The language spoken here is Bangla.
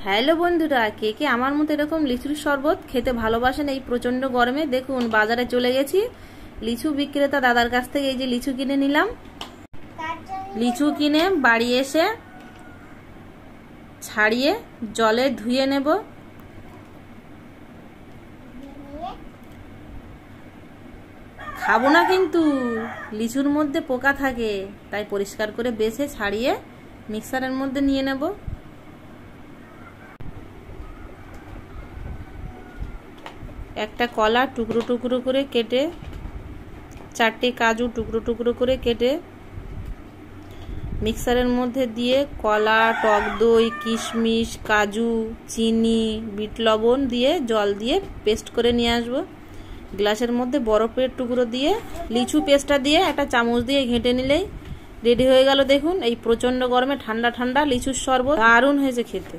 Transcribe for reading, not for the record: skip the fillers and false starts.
হ্যালো বন্ধুরা, কে কে আমার মতো এরকম লিচুর শরবত খেতে ভালোবাসেন এই প্রচন্ড গরমে? দেখুন, বাজারে চলে গেছি লিচু বিক্রেতা দাদার কাছ থেকে এই যে লিচু কিনে নিলাম। লিচু কিনে বাড়ি এসে ছাড়িয়ে জলে ধুয়ে নেব। খাবো না, কিন্তু লিচুর মধ্যে পোকা থাকে, তাই পরিষ্কার করে বেছে ছাড়িয়ে মিক্সারের মধ্যে নিয়ে নেব। একটা কলা টুকরো টুকরো করে কেটে, 4টে কাজু টুকরো টুকরো করে কেটে মিক্সারের মধ্যে দিয়ে কলা, টক দই, কিশমিশ, কাজু, চিনি, বিট লবণ দিয়ে জল দিয়ে পেস্ট করে নিয়ে আসবো। গ্লাসের মধ্যে বরফের টুকরো দিয়ে লিচু পেস্টটা দিয়ে একটা চামচ দিয়ে ঘেঁটে নিলেই রেডি হয়ে গেল। দেখুন, এই প্রচন্ড গরমে ঠান্ডা ঠান্ডা লিচুর শরবত দারুণ হয়েছে খেতে।